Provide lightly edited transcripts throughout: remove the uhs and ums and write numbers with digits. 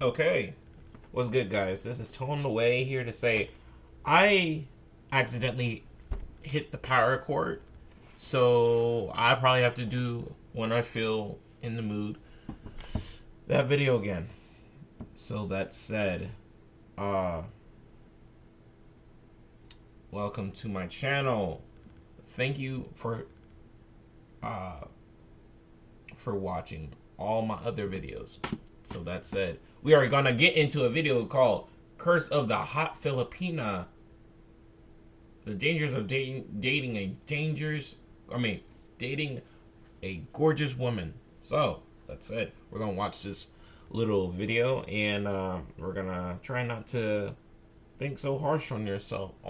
Okay, what's good, guys? This is Tone Away here to say I accidentally hit the power cord, so I probably have to do when I feel in the mood that video again. So that said, uh, welcome to my channel. Thank you uh for watching all my other videos. So that said, we are gonna get into a video called "Curse of the Hot Filipina." The dangers of dating a gorgeous woman. So that said, we're gonna watch this little video, and we're gonna try not to think so harsh on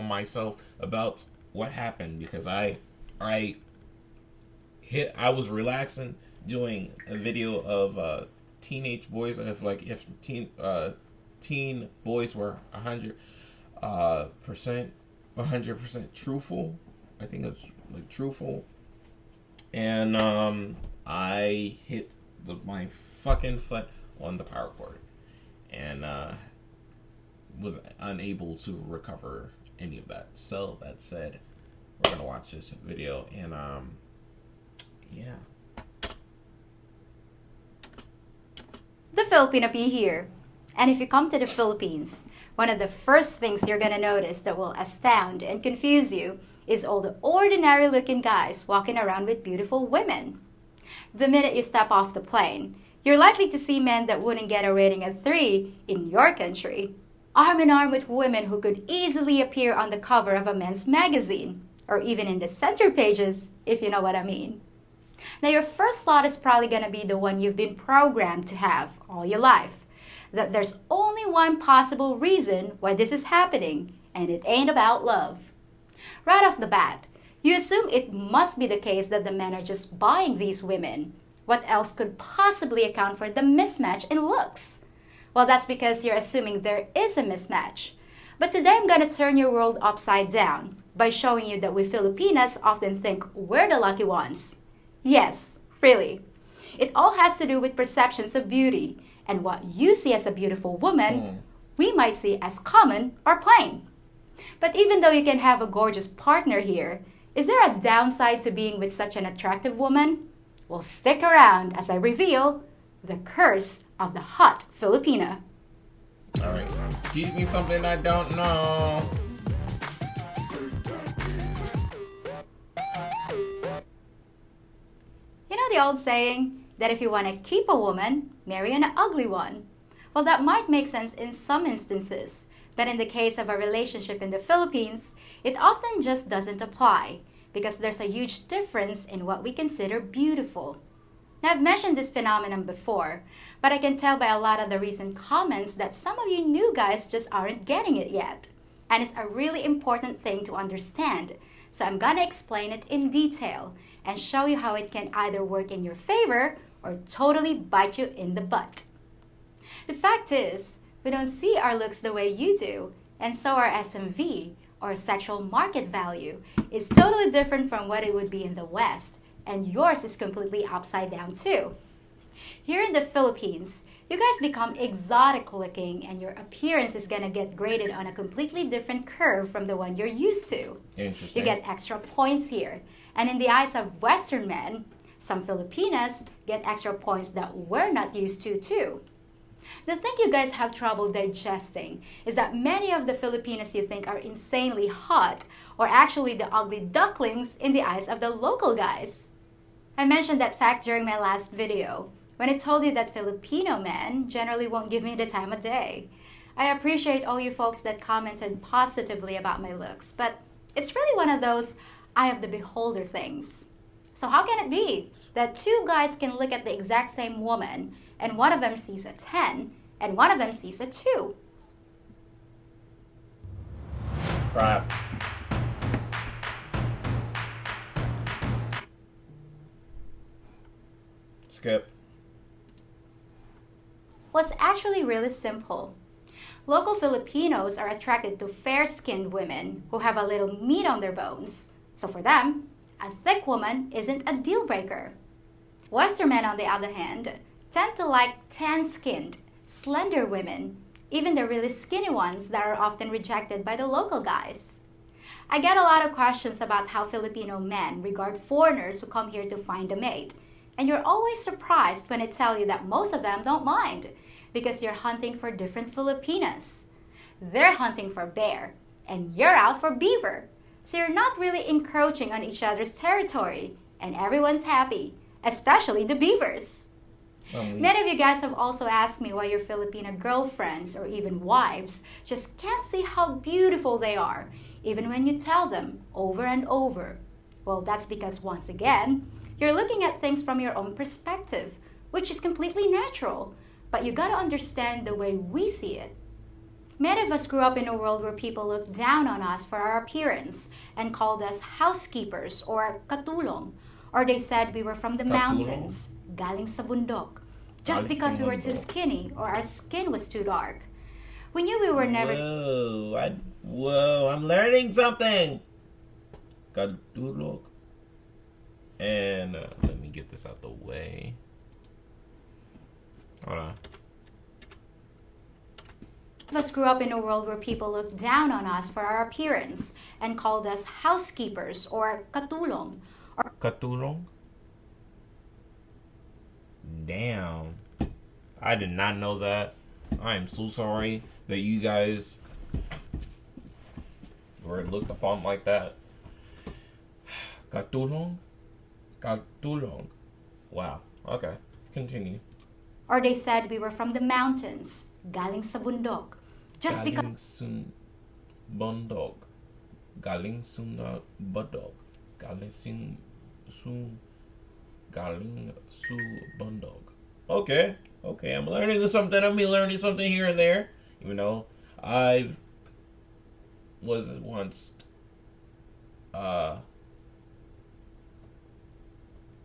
myself about what happened, because I I was relaxing doing a video of teenage boys. If teen boys were 100% truthful. I think it's like truthful, and I hit my fucking foot on the power cord, and was unable to recover any of that. So that said, we're gonna watch this video, and yeah. The Filipino P here. And if you come to the Philippines, one of the first things you're gonna notice that will astound and confuse you is all the ordinary looking guys walking around with beautiful women. The minute you step off the plane, you're likely to see men that wouldn't get a rating of 3 in your country, arm in arm with women who could easily appear on the cover of a men's magazine, or even in the center pages, if you know what I mean. Now, your first thought is probably going to be the one you've been programmed to have all your life, that there's only one possible reason why this is happening, and it ain't about love. Right off the bat, you assume it must be the case that the men are just buying these women. What else could possibly account for the mismatch in looks? Well, that's because you're assuming there is a mismatch. But today I'm going to turn your world upside down by showing you that we Filipinas often think we're the lucky ones. Yes, really. It all has to do with perceptions of beauty, and what you see as a beautiful woman, we might see as common or plain. But even though you can have a gorgeous partner here, is there a downside to being with such an attractive woman? Well, stick around as I reveal the curse of the hot Filipina. All right, teach me something I don't know. You know the old saying that if you want to keep a woman, marry an ugly one? Well, that might make sense in some instances, but in the case of a relationship in the Philippines, it often just doesn't apply because there's a huge difference in what we consider beautiful. Now, I've mentioned this phenomenon before, but I can tell by a lot of the recent comments that some of you new guys just aren't getting it yet. And it's a really important thing to understand, so I'm gonna explain it in detail and show you how it can either work in your favor or totally bite you in the butt. The fact is, we don't see our looks the way you do, and so our SMV, or sexual market value, is totally different from what it would be in the West, and yours is completely upside down too. Here in the Philippines, you guys become exotic looking and your appearance is gonna get graded on a completely different curve from the one you're used to. Interesting. You get extra points here. And in the eyes of Western men, some Filipinas get extra points that we're not used to too. The thing you guys have trouble digesting is that many of the Filipinas you think are insanely hot are actually the ugly ducklings in the eyes of the local guys. I mentioned that fact during my last video when I told you that Filipino men generally won't give me the time of day. I appreciate all you folks that commented positively about my looks, but it's really one of those eye of the beholder things. So how can it be that two guys can look at the exact same woman and one of them sees a 10 and one of them sees a 2? Crap. Skip. Well, it's actually really simple. Local Filipinos are attracted to fair-skinned women who have a little meat on their bones. So for them, a thick woman isn't a deal breaker. Western men, on the other hand, tend to like tan-skinned, slender women, even the really skinny ones that are often rejected by the local guys. I get a lot of questions about how Filipino men regard foreigners who come here to find a mate. And you're always surprised when I tell you that most of them don't mind because you're hunting for different Filipinas. They're hunting for bear, and you're out for beaver. So you're not really encroaching on each other's territory, and everyone's happy, especially the beavers. Many of you guys have also asked me why your Filipina girlfriends or even wives just can't see how beautiful they are, even when you tell them over and over. Well, that's because once again, you're looking at things from your own perspective, which is completely natural, but you gotta understand the way we see it. Many of us grew up in a world where people looked down on us for our appearance and called us housekeepers or katulong, or they said we were from the mountains, galing sa bundok, just because we were too skinny or our skin was too dark. We knew we were never. Whoa, I'm learning something. Katulong. And let me get this out the way. Hold on. Of us grew up in a world where people looked down on us for our appearance and called us housekeepers or katulong. Katulong? Damn. I did not know that. I am so sorry that you guys were looked upon like that. Katulong? Katulong. Wow. Okay. Continue. Or they said we were from the mountains, galing sa bundok. Just because. Galing sun bundok. Galing sun bundok. Galing su bundok. Okay. Okay, I'm learning something. I'm learning something here and there. You know, I've was once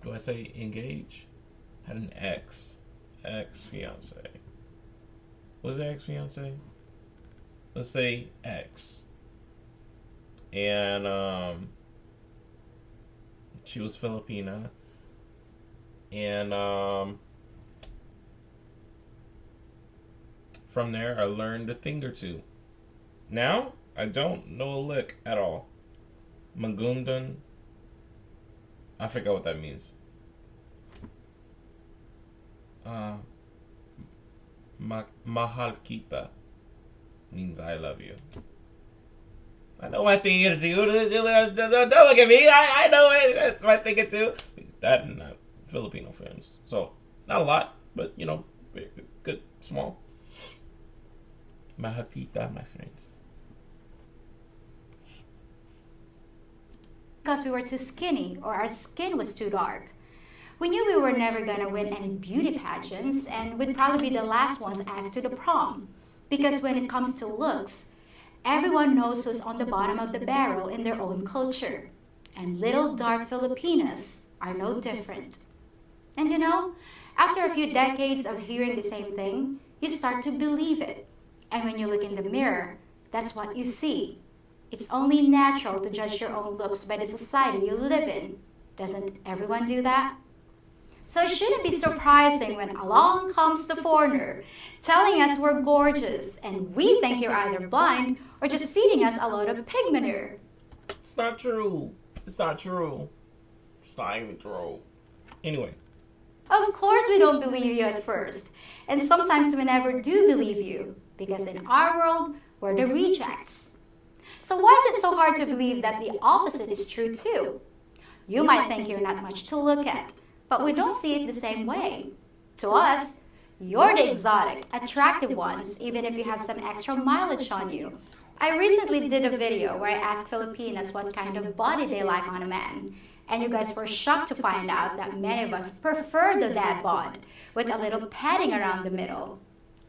do I say engaged? Had an ex-fiance. Was it ex-fiance? Let's say ex. And she was Filipina. And from there I learned a thing or two. Now I don't know a lick at all. Magundan. I forgot what that means. Mahal kita means I love you. I know my thing too. Don't look at me. I know it. That's my thing too. That and Filipino friends. So not a lot, but you know, good, small. Mahal kita, my friends. Because we were too skinny or our skin was too dark. We knew we were never going to win any beauty pageants and we'd probably be the last ones asked to the prom. Because when it comes to looks, everyone knows who's on the bottom of the barrel in their own culture. And little dark Filipinas are no different. And you know, after a few decades of hearing the same thing, you start to believe it. And when you look in the mirror, that's what you see. It's only natural to judge your own looks by the society you live in. Doesn't everyone do that? So it shouldn't be surprising when along comes the foreigner, telling us we're gorgeous and we think you're either blind or just feeding us a load of pig manure. It's not true. It's not true. It's not even true. Anyway. Of course we don't believe you at first. And sometimes we never do believe you. Because in our world, we're the rejects. So why is it so hard to believe that the opposite is true too? You might think you're not much to look at, but we don't see it the same way. To us, you're the exotic, attractive ones, even if you have some extra mileage on you. I recently did a video where I asked Filipinas what kind of body they like on a man. And you guys were shocked to find out that many of us prefer the dad bod, with a little padding around the middle.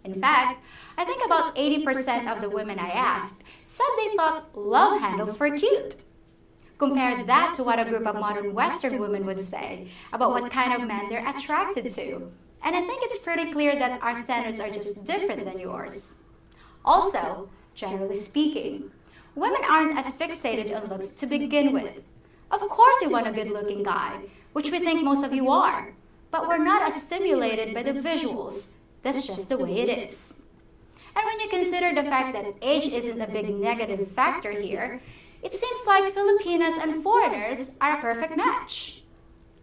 In fact, I think about 80% of the women I asked said they thought love handles were cute. Compare that to what a group of modern Western women would say about what kind of men they're attracted to. And I think it's pretty clear that our standards are just different than yours. Also, generally speaking, women aren't as fixated on looks to begin with. Of course we want a good-looking guy, which we think most of you are. But we're not as stimulated by the visuals, That's just the way it is. And when you consider the fact that age isn't a big negative factor here, it seems like Filipinas and foreigners are a perfect match.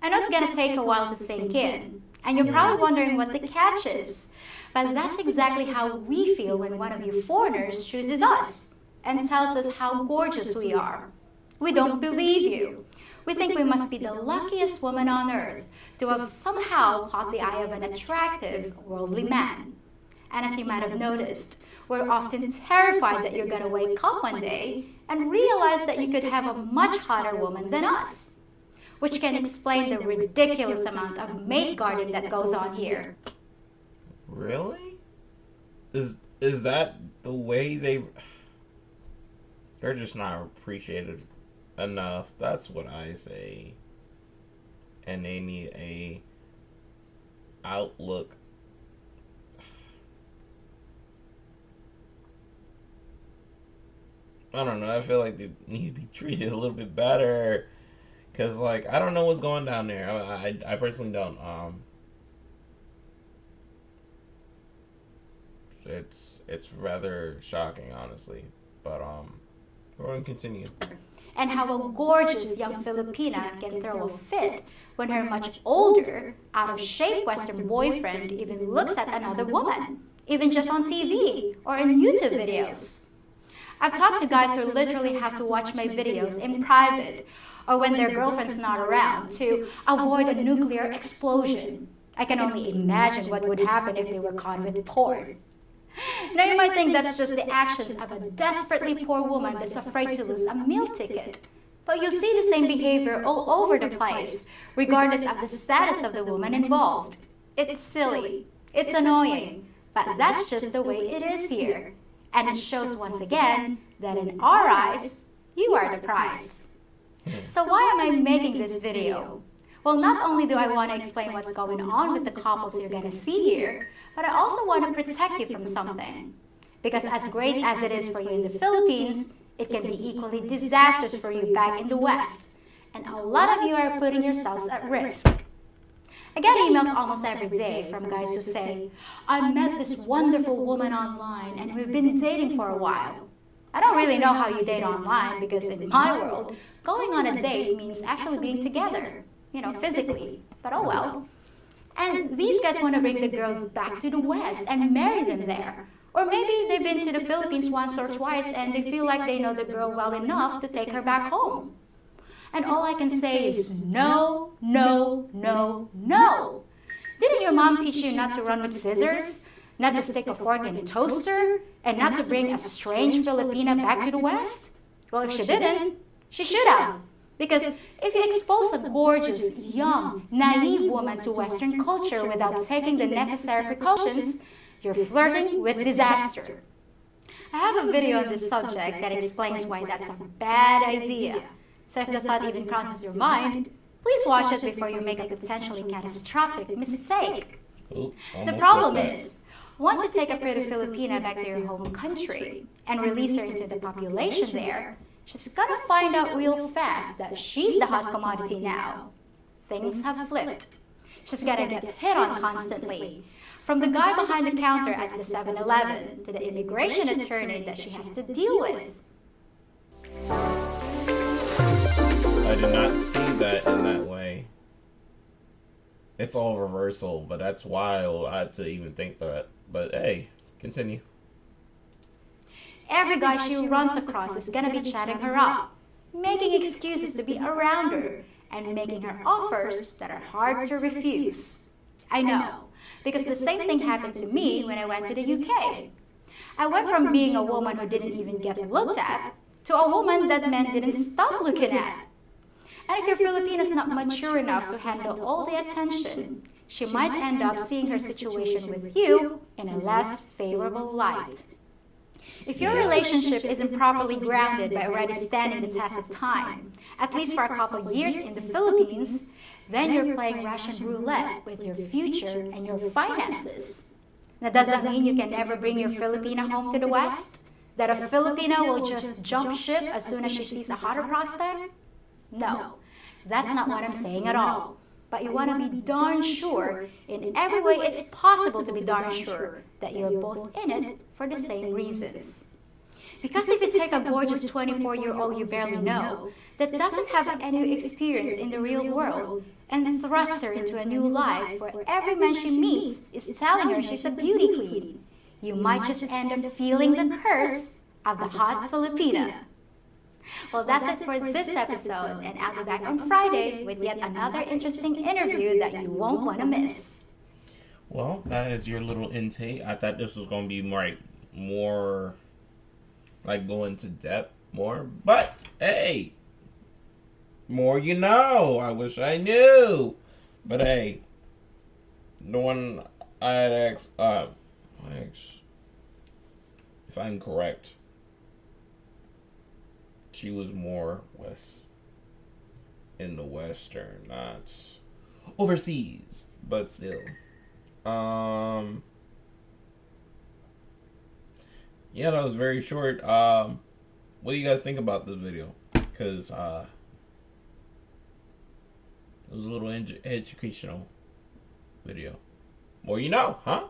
I know it's gonna take a while to sink in, and you're probably wondering what the catch is. But that's exactly how we feel when one of you foreigners chooses us and tells us how gorgeous we are. We don't believe you. We think we must be the luckiest woman on earth to have somehow caught the eye of an attractive, worldly man. And as you might have noticed, we're often terrified that you're gonna wake up one day and realize that you could have a much hotter woman than us, which can explain the ridiculous amount of maid guarding that goes on here. Really? Is that the way they're just not appreciated enough? That's what I say. And they need a outlook. I don't know. I feel like they need to be treated a little bit better. Cause like I don't know what's going down there. I personally don't. It's rather shocking, honestly. But we're gonna continue. And how a gorgeous young Filipina can throw a fit when her much older, out of shape Western boyfriend even looks at another woman, even just on TV or in YouTube videos. I've talked to guys who literally have to watch my videos in private or when their girlfriend's not around to avoid a nuclear explosion. I can only imagine what would happen if they were caught with porn. Now you might think that's just the actions of a desperately poor woman that's afraid to lose a meal ticket. But you see the same behavior all over the place, regardless of the status of the woman involved. It's silly, it's annoying, but that's just the way it is here. And it shows once again that in our eyes, you are the prize. So why am I making this video? Well, not only do I want to explain what's going on with the couples you're going to see here, but I also want to protect you from something. Because as great as it is for you in the Philippines, it can be equally disastrous for you back in the West. And a lot of you are putting yourselves at risk. I get emails almost every day from guys who say, I met this wonderful woman online and we've been dating for a while. I don't really know how you date online because in my world, going on a date means actually being together, physically. But oh well. And these guys want to bring the girl back to the West and marry them there. Or maybe they've been to the Philippines once or twice and they feel like they know the girl well enough to take her back home. And all I can say is no, no, no, no. Didn't your mom teach you not to run with scissors? Not to stick a fork in a toaster? And not to bring a strange Filipina back to the West? Well, if she didn't, she should have. Because if you expose a gorgeous, young, naive woman to Western culture without taking the necessary precautions, you're flirting with disaster. I have a video on this subject that explains why that's a bad idea. So if the thought even crosses your mind, please watch it before you make a potentially catastrophic mistake. The problem is, once you take a pretty Filipina back to your home country and release her into the population there, she's gonna find out real fast that she's the hot commodity now. Things have flipped. She's gotta get hit on constantly. From the guy behind the counter at the 7-Eleven to the immigration attorney that she has to deal with. I did not see that in that way. It's all reversal, but that's wild. I have to even think that. But hey, continue. Every guy she runs across is gonna be chatting her up, making excuses to be around her, and making her offers that are hard to refuse. I know, because the same thing happened to me when I went to the UK. I went from being a woman who didn't even get looked at to a woman that men didn't stop looking at. And if your Filipina's not mature enough to handle all the attention, she might end up seeing her situation with you in a less favorable light. If your relationship isn't properly grounded by already standing the test of time, at least for a couple years in the Philippines, then you're playing Russian roulette with your future and your finances. Now, does that mean you can never bring your Filipina home to the West? That a Filipina will just jump ship as soon as she sees a hotter prospect? No, that's not what I'm saying at all. but you want to be darn sure in every way it's possible to be darn sure that you're both in it for the same reasons. Because if you take a gorgeous 24-year-old you barely know, that doesn't have any experience in the real world, and thrust her into a new life where every man she meets is telling her she's a beauty queen, you might just end up feeling the curse of the hot Filipina. Well, that's it for this episode, and I'll be back on Friday with yet another interesting interview that you won't want to miss. Well, that is your little intake. I thought this was going to be more like go into depth more, but hey, more you know. I wish I knew, but hey, the one I had asked, if I'm correct, she was more in the Western, not overseas, but still. Yeah, that was very short. What do you guys think about this video? Because it was a little educational video. More you know, huh?